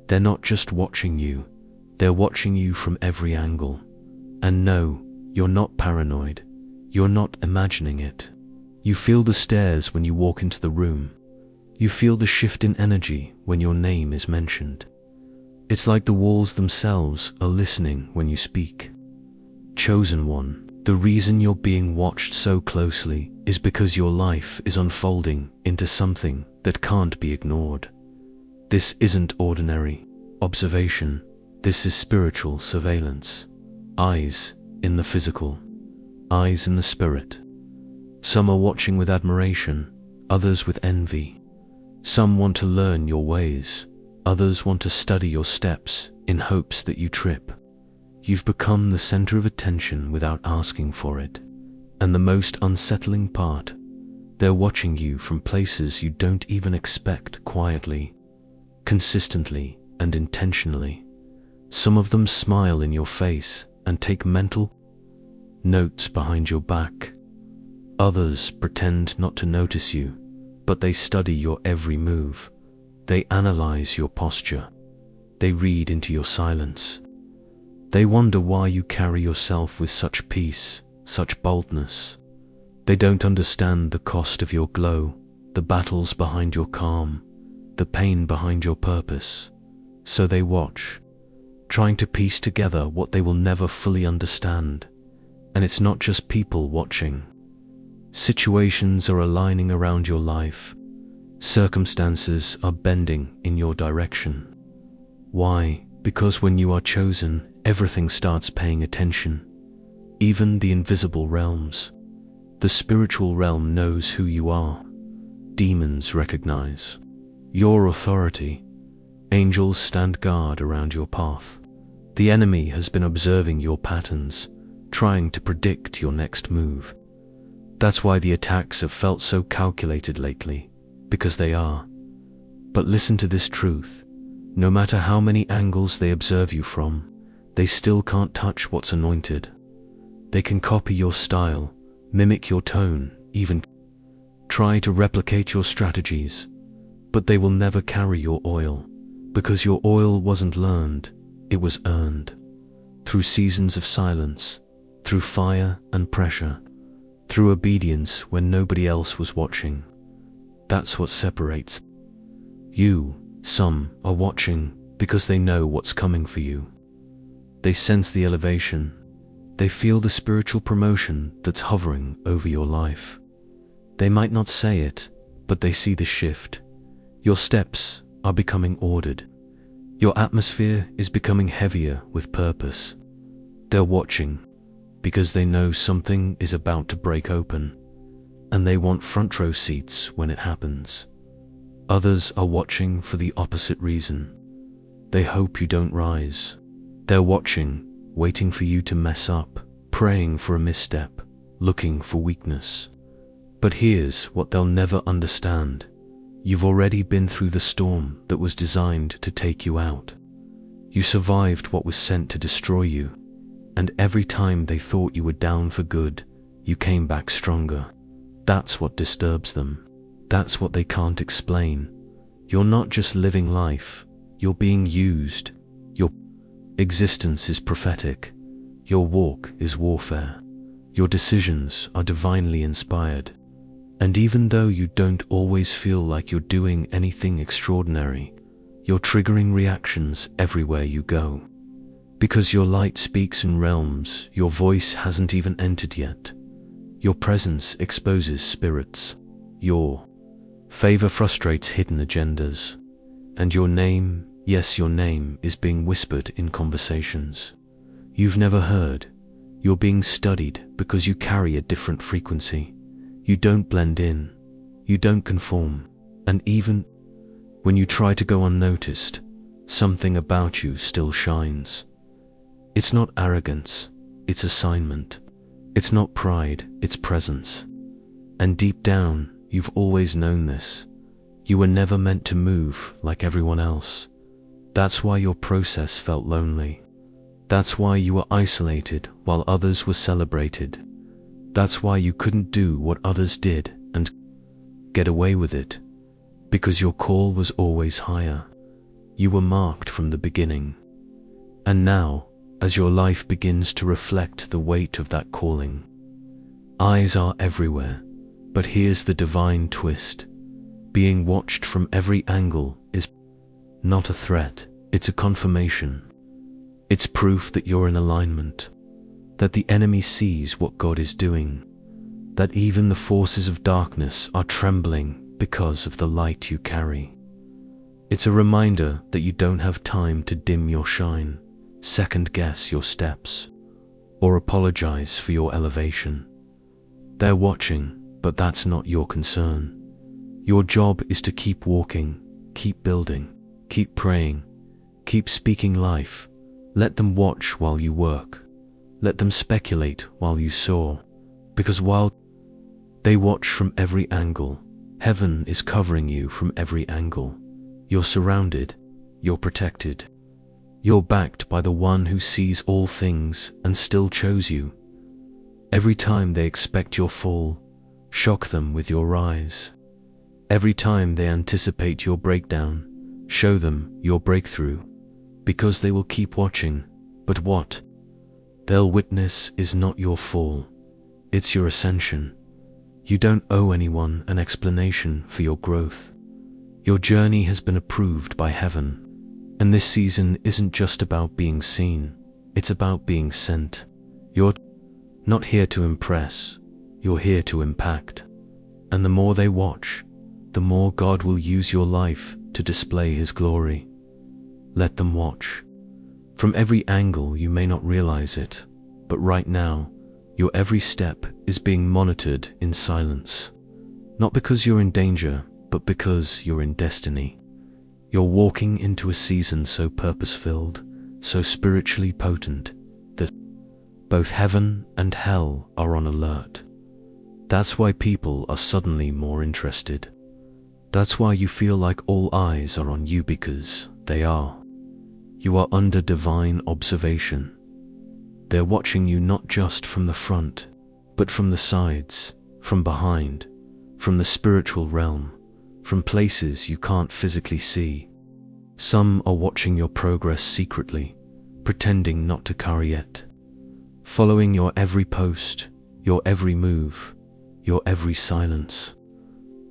They're not just watching you, they're watching you from every angle. And no, you're not paranoid. You're not imagining it. You feel the stares when you walk into the room. You feel the shift in energy when your name is mentioned. It's like the walls themselves are listening when you speak. Chosen one, the reason you're being watched so closely is because your life is unfolding into something that can't be ignored. This isn't ordinary observation. This is spiritual surveillance. Eyes in the physical, eyes in the spirit. Some are watching with admiration, others with envy. Some want to learn your ways, others want to study your steps in hopes that you trip. You've become the center of attention without asking for it. And the most unsettling part, they're watching you from places you don't even expect, quietly, consistently, and intentionally. Some of them smile in your face and take mental notes behind your back. Others pretend not to notice you, but they study your every move. They analyze your posture. They read into your silence. They wonder why you carry yourself with such peace, such boldness. They don't understand the cost of your glow, the battles behind your calm, the pain behind your purpose. So they watch, trying to piece together what they will never fully understand. And it's not just people watching. Situations are aligning around your life. Circumstances are bending in your direction. Why? Because when you are chosen, everything starts paying attention. Even the invisible realms. The spiritual realm knows who you are. Demons recognize your authority. Angels stand guard around your path. The enemy has been observing your patterns, trying to predict your next move. That's why the attacks have felt so calculated lately, because they are. But listen to this truth. No matter how many angles they observe you from, they still can't touch what's anointed. They can copy your style, mimic your tone, even try to replicate your strategies, but they will never carry your oil, because your oil wasn't learned, it was earned. Through seasons of silence, through fire and pressure, through obedience when nobody else was watching. That's what separates you. Some are watching because they know what's coming for you. They sense the elevation. They feel the spiritual promotion that's hovering over your life. They might not say it, but they see the shift. Your steps are becoming ordered. Your atmosphere is becoming heavier with purpose. They're watching because they know something is about to break open, and they want front row seats when it happens. Others are watching for the opposite reason. They hope you don't rise. They're watching, waiting for you to mess up, praying for a misstep, looking for weakness. But here's what they'll never understand. You've already been through the storm that was designed to take you out. You survived what was sent to destroy you, and every time they thought you were down for good, you came back stronger. That's what disturbs them. That's what they can't explain. You're not just living life, you're being used. Your existence is prophetic. Your walk is warfare. Your decisions are divinely inspired. And even though you don't always feel like you're doing anything extraordinary, you're triggering reactions everywhere you go. Because your light speaks in realms your voice hasn't even entered yet. Your presence exposes spirits. Your favor frustrates hidden agendas. And your name, yes, your name, is being whispered in conversations you've never heard. You're being studied because you carry a different frequency. You don't blend in. You don't conform. And even when you try to go unnoticed, something about you still shines. It's not arrogance, it's assignment. It's not pride, it's presence. And deep down, you've always known this. You were never meant to move like everyone else. That's why your process felt lonely. That's why you were isolated while others were celebrated. That's why you couldn't do what others did and get away with it. Because your call was always higher. You were marked from the beginning. And now, as your life begins to reflect the weight of that calling, eyes are everywhere, but here's the divine twist. Being watched from every angle is not a threat, it's a confirmation. It's proof that you're in alignment, that the enemy sees what God is doing, that even the forces of darkness are trembling because of the light you carry. It's a reminder that you don't have time to dim your shine, second-guess your steps, or apologize for your elevation. They're watching, but that's not your concern. Your job is to keep walking, keep building, keep praying, keep speaking life. Let them watch while you work. Let them speculate while you soar. Because while they watch from every angle, heaven is covering you from every angle. You're surrounded, you're protected. You're backed by the one who sees all things and still chose you. Every time they expect your fall, shock them with your rise. Every time they anticipate your breakdown, show them your breakthrough. Because they will keep watching, but what they'll witness is not your fall, it's your ascension. You don't owe anyone an explanation for your growth. Your journey has been approved by heaven, and this season isn't just about being seen, it's about being sent. You're not here to impress, you're here to impact. And the more they watch, the more God will use your life to display His glory. Let them watch. From every angle you may not realize it, but right now, your every step is being monitored in silence. Not because you're in danger, but because you're in destiny. You're walking into a season so purpose-filled, so spiritually potent, that both heaven and hell are on alert. That's why people are suddenly more interested. That's why you feel like all eyes are on you, because they are. You are under divine observation. They're watching you not just from the front, but from the sides, from behind, from the spiritual realm, from places you can't physically see. Some are watching your progress secretly, pretending not to carry it, following your every post, your every move, your every silence.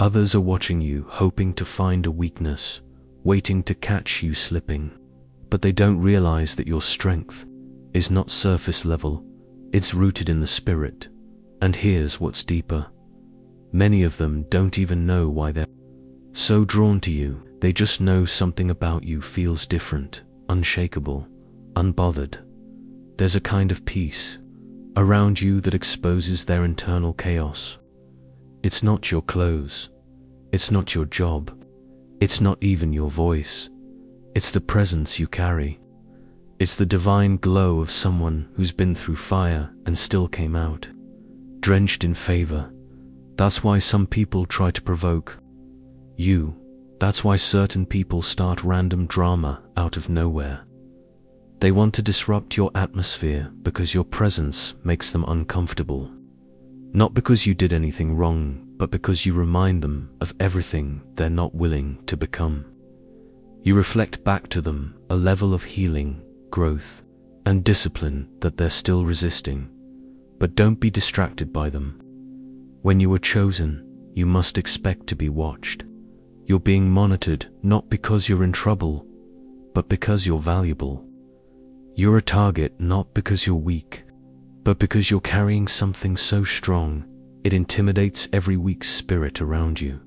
Others are watching you, hoping to find a weakness, waiting to catch you slipping. But they don't realize that your strength is not surface level, it's rooted in the spirit. And here's what's deeper. Many of them don't even know why they're so drawn to you. They just know something about you feels different, unshakable, unbothered. There's a kind of peace around you that exposes their internal chaos. It's not your clothes, it's not your job, it's not even your voice. It's the presence you carry. It's the divine glow of someone who's been through fire and still came out, drenched in favor. That's why some people try to provoke you. That's why certain people start random drama out of nowhere. They want to disrupt your atmosphere because your presence makes them uncomfortable. Not because you did anything wrong, but because you remind them of everything they're not willing to become. You reflect back to them a level of healing, growth, and discipline that they're still resisting. But don't be distracted by them. When you were chosen, you must expect to be watched. You're being monitored not because you're in trouble, but because you're valuable. You're a target not because you're weak, but because you're carrying something so strong, it intimidates every weak spirit around you.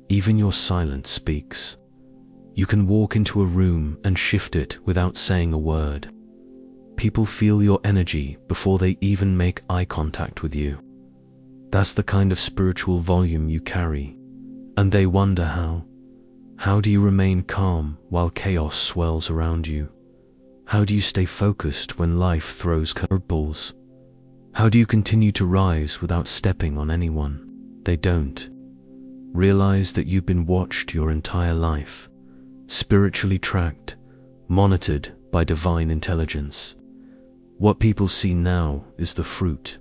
Even your silence speaks. You can walk into a room and shift it without saying a word. People feel your energy before they even make eye contact with you. That's the kind of spiritual volume you carry. And they wonder how. How do you remain calm while chaos swells around you? How do you stay focused when life throws curveballs? How do you continue to rise without stepping on anyone? They don't. Realize that you've been watched your entire life. Spiritually tracked, monitored by divine intelligence. What people see now is the fruit,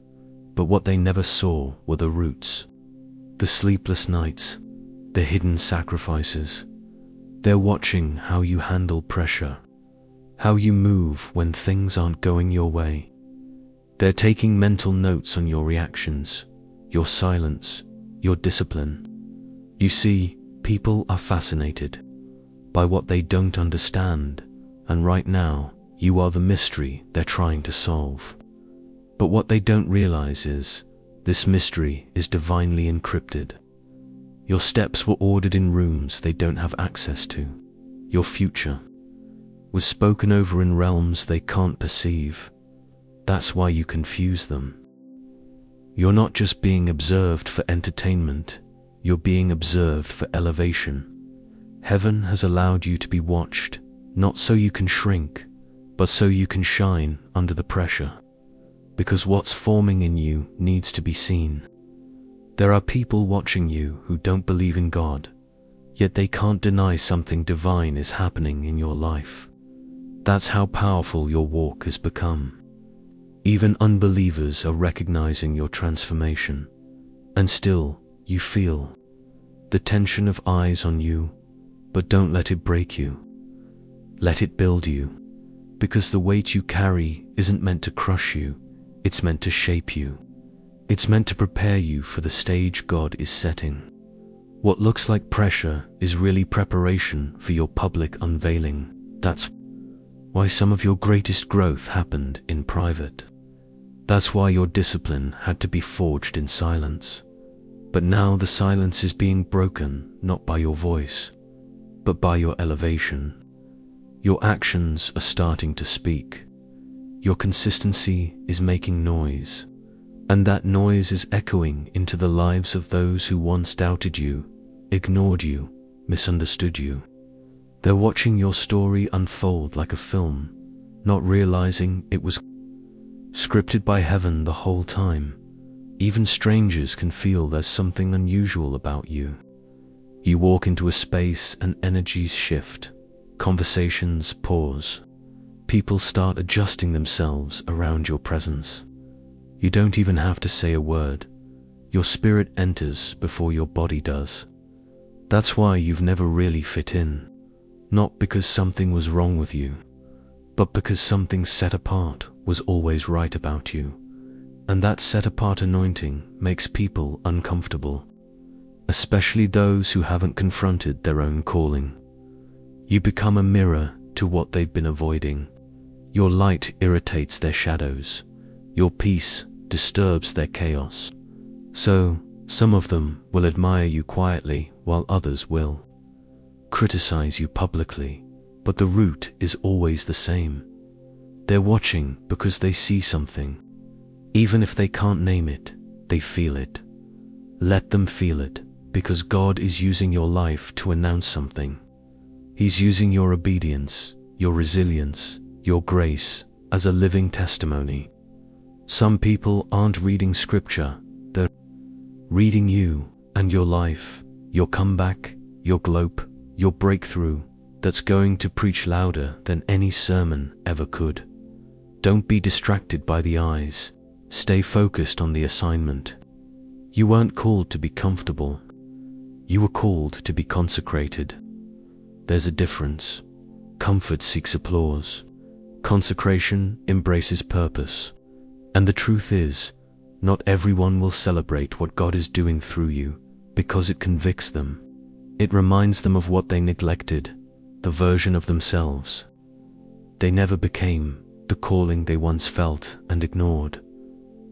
but what they never saw were the roots. The sleepless nights, the hidden sacrifices, They're watching how you handle pressure, how you move when things aren't going your way. They're taking mental notes on your reactions, your silence, your discipline. You see, people are fascinated by what they don't understand, and right now, you are the mystery they're trying to solve. But what they don't realize is, this mystery is divinely encrypted. Your steps were ordered in rooms they don't have access to. Your future was spoken over in realms they can't perceive. That's why you confuse them. You're not just being observed for entertainment, you're being observed for elevation. Heaven has allowed you to be watched, not so you can shrink, but so you can shine under the pressure. Because what's forming in you needs to be seen. There are people watching you who don't believe in God, yet they can't deny something divine is happening in your life. That's how powerful your walk has become. Even unbelievers are recognizing your transformation, and still you feel the tension of eyes on you, but don't let it break you. Let it build you, because the weight you carry isn't meant to crush you, it's meant to shape you. It's meant to prepare you for the stage God is setting. What looks like pressure is really preparation for your public unveiling. That's why some of your greatest growth happened in private. That's why your discipline had to be forged in silence. But now the silence is being broken not by your voice, but by your elevation. Your actions are starting to speak. Your consistency is making noise, and that noise is echoing into the lives of those who once doubted you, ignored you, misunderstood you. They're watching your story unfold like a film, not realizing it was scripted by heaven the whole time. Even strangers can feel there's something unusual about you. You walk into a space and energies shift, conversations pause. People start adjusting themselves around your presence. You don't even have to say a word. Your spirit enters before your body does. That's why you've never really fit in. Not because something was wrong with you, but because something set apart was always right about you. And that set apart anointing makes people uncomfortable, especially those who haven't confronted their own calling. You become a mirror to what they've been avoiding. Your light irritates their shadows. Your peace disturbs their chaos. So, some of them will admire you quietly while others will criticize you publicly, but the root is always the same. They're watching because they see something. Even if they can't name it, they feel it. Let them feel it, because God is using your life to announce something. He's using your obedience, your resilience, your grace as a living testimony. Some people aren't reading scripture, they're reading you and your life, your comeback, your globe, your breakthrough that's going to preach louder than any sermon ever could. Don't be distracted by the eyes. Stay focused on the assignment. You weren't called to be comfortable. You were called to be consecrated. There's a difference. Comfort seeks applause. Consecration embraces purpose. And the truth is, not everyone will celebrate what God is doing through you because it convicts them. It reminds them of what they neglected, the version of themselves they never became, the calling they once felt and ignored.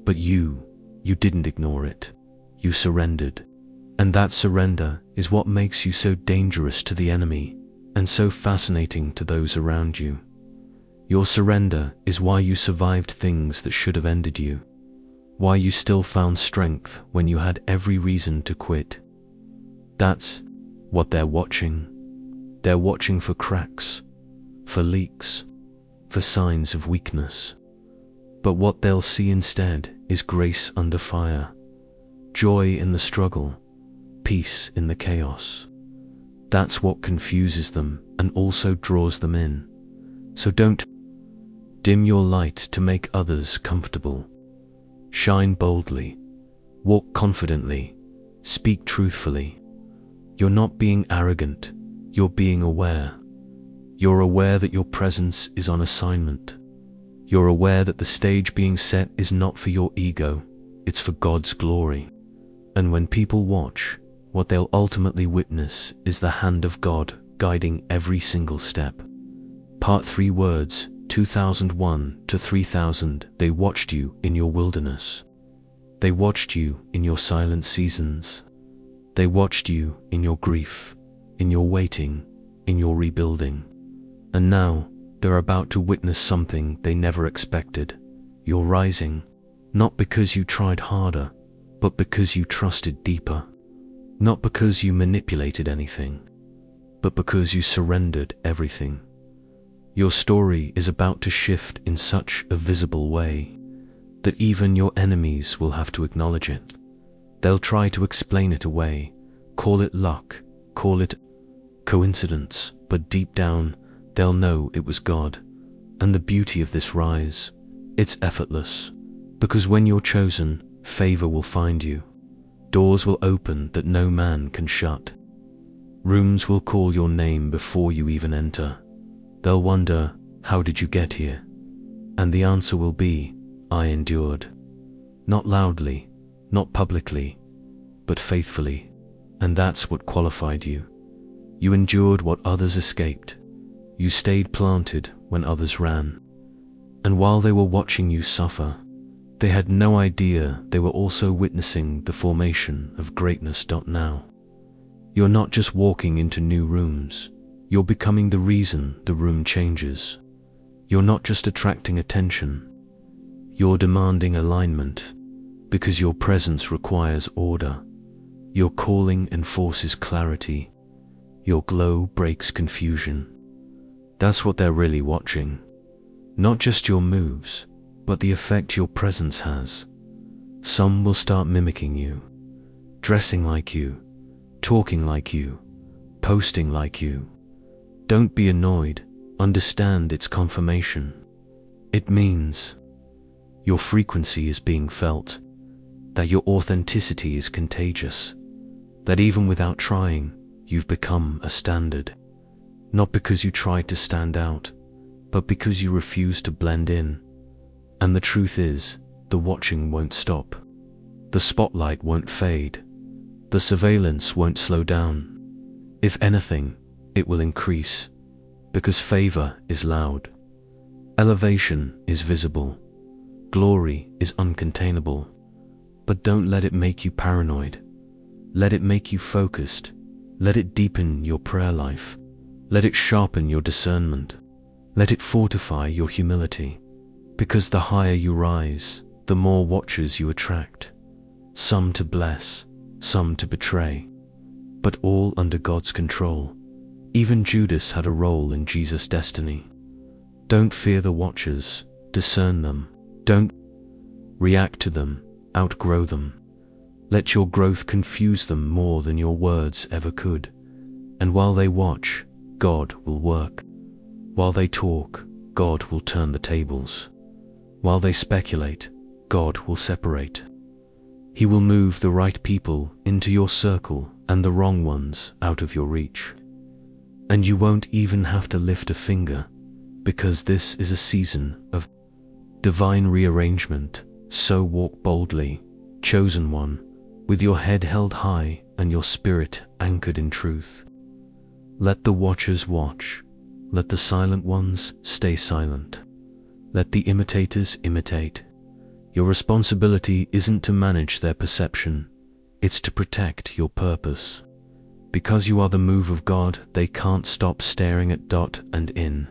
But you didn't ignore it. You surrendered. And that surrender is what makes you so dangerous to the enemy and so fascinating to those around you. Your surrender is why you survived things that should have ended you, why you still found strength when you had every reason to quit. That's what they're watching. They're watching for cracks, for leaks, for signs of weakness. But what they'll see instead is grace under fire, joy in the struggle, peace in the chaos. That's what confuses them and also draws them in. So don't dim your light to make others comfortable. Shine boldly, walk confidently, speak truthfully. You're not being arrogant, You're being aware. You're aware that your presence is on assignment. You're aware that the stage being set is not for your ego, it's for God's glory. And when people watch, what they'll ultimately witness is the hand of God guiding every single step. Part 3 words, 2001 to 3000. They watched you in your wilderness. They watched you in your silent seasons. They watched you in your grief, in your waiting, in your rebuilding. And now, they're about to witness something they never expected. You're rising, not because you tried harder, but because you trusted deeper. Not because you manipulated anything, but because you surrendered everything. Your story is about to shift in such a visible way that even your enemies will have to acknowledge it. They'll try to explain it away, call it luck, call it coincidence, but deep down, they'll know it was God. And the beauty of this rise, it's effortless, because when you're chosen, favor will find you. Doors will open that no man can shut. Rooms will call your name before you even enter. They'll wonder, how did you get here? And the answer will be, I endured. Not loudly, not publicly, but faithfully. And that's what qualified you. You endured what others escaped. You stayed planted when others ran. And while they were watching you suffer, they had no idea they were also witnessing the formation of greatness. Now, you're not just walking into new rooms, you're becoming the reason the room changes. You're not just attracting attention, you're demanding alignment, because your presence requires order. Your calling enforces clarity. Your glow breaks confusion. That's what they're really watching. Not just your moves, but the effect your presence has. Some will start mimicking you, dressing like you, talking like you, posting like you. Don't be annoyed, understand it's confirmation. It means your frequency is being felt, that your authenticity is contagious, that even without trying, you've become a standard. Not because you tried to stand out, but because you refused to blend in. And the truth is, the watching won't stop. The spotlight won't fade. The surveillance won't slow down. If anything, it will increase, because favor is loud. Elevation is visible. Glory is uncontainable. But don't let it make you paranoid. Let it make you focused. Let it deepen your prayer life. Let it sharpen your discernment. Let it fortify your humility. Because the higher you rise, the more watchers you attract. Some to bless, some to betray, but all under God's control. Even Judas had a role in Jesus' destiny. Don't fear the watchers, discern them. Don't react to them, outgrow them. Let your growth confuse them more than your words ever could. And while they watch, God will work. While they talk, God will turn the tables. While they speculate, God will separate. He will move the right people into your circle and the wrong ones out of your reach. And you won't even have to lift a finger, because this is a season of divine rearrangement. So walk boldly, chosen one, with your head held high and your spirit anchored in truth. Let the watchers watch. Let the silent ones stay silent. Let the imitators imitate. Your responsibility isn't to manage their perception, it's to protect your purpose. Because you are the move of God, they can't stop staring at dot and in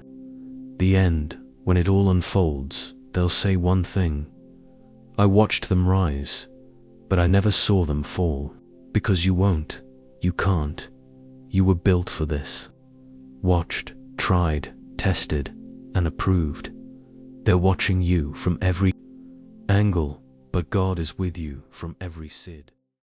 the end, when it all unfolds, they'll say one thing: I watched them rise, but I never saw them fall. Because you won't, you can't. You were built for this. Watched, tried, tested, and approved. They're watching you from every angle, but God is with you from every SID.